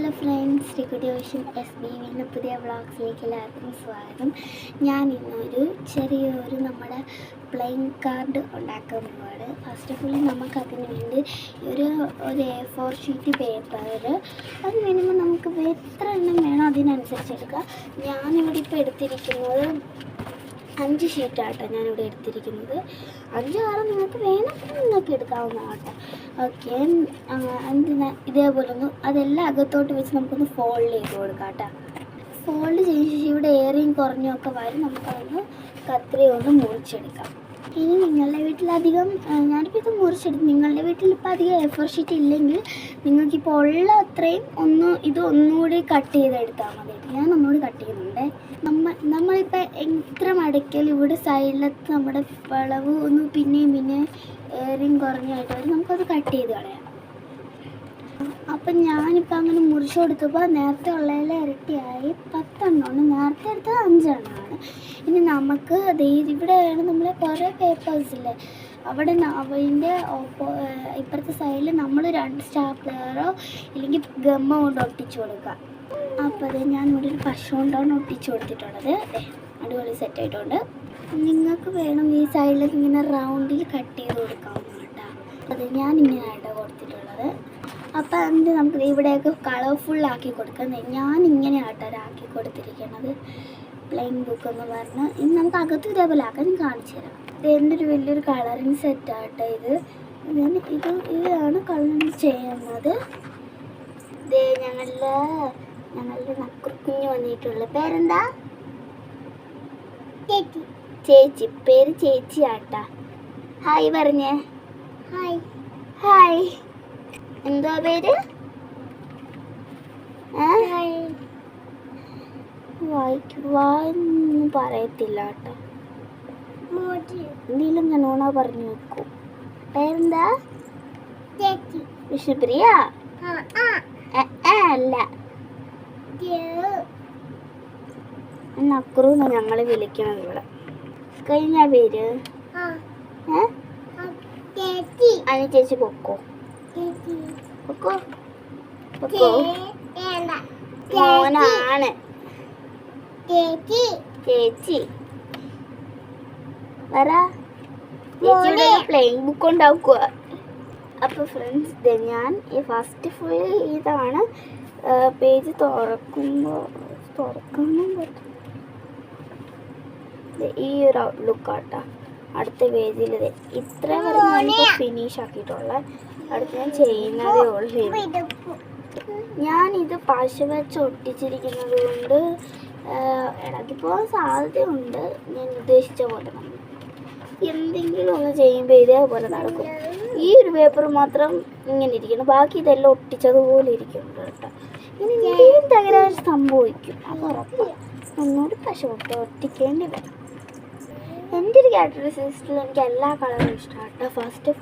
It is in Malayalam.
ഹലോ ഫ്രണ്ട്സ്, റിക്കുട്ടി ഓഷൻ SBVൻ്റെ പുതിയ വ്ളോഗ്സിലേക്ക് എല്ലാവർക്കും സ്വാഗതം. ഞാൻ ഇന്നൊരു ചെറിയൊരു നമ്മുടെ പ്ലേയിങ് കാർഡ് ഉണ്ടാക്കാൻ പോവാണ്. ഫസ്റ്റ് ഓഫ് ഓൾ നമുക്കതിന് വേണ്ടി ഒരു A4 ഷീറ്റ് പേപ്പർ, അത് മിനിമം നമുക്ക് എത്ര എണ്ണം വേണോ അതിനനുസരിച്ച് എടുക്കുക. ഞാനിവിടെ ഇപ്പോൾ എടുത്തിരിക്കുന്നത് 5 ഷീറ്റാട്ടോ ഞാനിവിടെ എടുത്തിരിക്കുന്നത്. 5, 6 നിങ്ങൾക്ക് വേണമെങ്കിൽ നിങ്ങൾക്ക് എടുക്കാവുന്നതാട്ടോ. ഓക്കെ, ഇതേപോലെ ഒന്ന് അതെല്ലാം അകത്തോട്ട് വെച്ച് നമുക്കൊന്ന് ഫോൾഡ് ചെയ്ത് കൊടുക്കാം കേട്ടോ. ഫോൾഡ് ചെയ്ത ശേഷം ഇവിടെ ഏറെയും കുറഞ്ഞൊക്കെ വരും, നമുക്കതൊന്ന് കത്രി കൊണ്ട് മുറിച്ചെടുക്കാം. ഇനി നിങ്ങളുടെ വീട്ടിലധികം ഞാനിപ്പോൾ ഇത് മുറിച്ചെടുത്ത്, നിങ്ങളുടെ വീട്ടിൽ ഇപ്പോൾ അധികം A4 ഷീറ്റ് ഇല്ലെങ്കിൽ നിങ്ങൾക്കിപ്പോൾ ഉള്ള അത്രയും ഒന്നുകൂടി കട്ട് ചെയ്തെടുത്താൽ മതി. ഞാൻ ഒന്നുകൂടി കട്ട് ചെയ്യുന്നുണ്ട്. നമ്മളിപ്പോൾ എത്ര മടക്കിയാൽ ഇവിടെ സൈഡിലത്തെ നമ്മുടെ വളവ് ഒന്ന് പിന്നെയും ഏറെയും കുറഞ്ഞായിട്ട് വരും, നമുക്കത് കട്ട് ചെയ്ത് കളയാം. അപ്പം ഞാനിപ്പോൾ അങ്ങനെ മുറിച്ച് കൊടുത്തപ്പോൾ നേരത്തെ ഉള്ളതിൽ ഇരട്ടിയായി 10 എണ്ണമാണ്. നേരത്തെ എടുത്തത് 5 എണ്ണമാണ്. ഇനി നമുക്ക് ഇവിടെയാണ് നമ്മൾ കുറേ പേപ്പേഴ്സില്ലേ, അവിടെ അതിൻ്റെ ഇപ്പുറത്തെ സൈഡിൽ നമ്മൾ 2 സ്റ്റാപ്ലറോ ഇല്ലെങ്കിൽ ഗമ്മ കൊണ്ട് ഒട്ടിച്ചു കൊടുക്കുക. അപ്പോൾ അത് ഞാൻ ഇവിടെ ഒരു പശ കൊണ്ടാണ് ഒട്ടിച്ചു കൊടുത്തിട്ടുള്ളത്. അടിപൊളി സെറ്റായിട്ടുണ്ട്. നിങ്ങൾക്ക് വേണം ഈ സൈഡിലേക്ക് ഇങ്ങനെ റൗണ്ടിൽ കട്ട് ചെയ്ത് കൊടുക്കാവുന്ന കേട്ടോ. അത് ഞാനിങ്ങനെയായിട്ടോ കൊടുത്തിട്ടുള്ളത്. അപ്പോൾ എന്ത് നമുക്ക് ഇവിടെയൊക്കെ കളർഫുള്ളാക്കി കൊടുക്കാം. ഞാനിങ്ങനെ ആട്ടോ ആക്കി കൊടുത്തിരിക്കുന്നത്. പ്ലെയിൻ ബുക്ക് എന്ന് പറഞ്ഞ് ഇനി നമുക്ക് അകത്ത് ഇതേപോലെ ആക്കാൻ ഞാൻ കാണിച്ചു തരാം. ഇത് എൻ്റെ ഒരു വലിയൊരു കളറിങ് സെറ്റാട്ടോ ഇത്. ഇതാണ് കളറിങ് ചെയ്യുന്നത്. ഇത് ഞങ്ങളുടെ നക്കുറുക്കുഞ്ഞ് വന്നിട്ടുള്ള പേരെന്താ? ചേച്ചി. പേര് ചേച്ചി ആട്ടാ. ഹായ് പറഞ്ഞേ. ഹായ്. എന്താ പേര്? വായൊന്നും പറയത്തില്ല കേട്ടോ. എന്തെങ്കിലും ഞാൻ ഓണ പറഞ്ഞു വെക്കും. പേരെന്താ? വിഷ്ണുപ്രിയ അല്ല, നക്കുറൂന്ന് ഞങ്ങൾ വിളിക്കണത് ഇവിടെ. കഴിഞ്ഞ പേര് അനി ചേച്ചി. പൊക്കോ മോനാണ് ചേച്ചി. പറ, ചേച്ചിയുടെ പ്ലെയിങ് ബുക്ക് ഉണ്ടാക്കുക. അപ്പോൾ ഫ്രണ്ട്സ്, ഞാൻ ഈ ഫസ്റ്റ് ഫുള്ള് ഇതാണ് പേജ് തുറക്കാനും പറ്റും. ഈ ഒരു ഔട്ട്ലുക്ക് ആട്ടാ. അടുത്ത പേജിൽ ഇത്ര വരെ ഞാനിപ്പോൾ ഫിനിഷ് ആക്കിയിട്ടുള്ള. അടുത്ത് ഞാൻ ചെയ്യുന്നതേ ഉള്ളൂ. ഞാനിത് പശ വെച്ച് ഒട്ടിച്ചിരിക്കുന്നത് കൊണ്ട് ഇടയ്ക്കിപ്പോൾ സാധ്യതയുണ്ട്. ഞാൻ ഉദ്ദേശിച്ച പോലെ നമ്മൾ എന്തെങ്കിലും ഒന്ന് ചെയ്യുമ്പോൾ ഇതേപോലെ നടക്കും. ഈ ഒരു പേപ്പർ മാത്രം ഇങ്ങനെ ഇരിക്കണം, ബാക്കി ഇതെല്ലാം ഒട്ടിച്ചതുപോലെ ഇരിക്കുന്നുണ്ട് കേട്ടോ. ഇനി എന്തെങ്കിലും തകരാറ് സംഭവിക്കും, അത് ഉറപ്പാണ്. ഒന്നുകൂടി പശ ഒട്ടിക്കേണ്ടി വരും. എൻ്റെ ഒരു ക്യാരക്ടറിസ്റ്റിൽ എനിക്ക് എല്ലാ കളറും ഇഷ്ടമാണ് കേട്ടോ. ഫസ്റ്റ്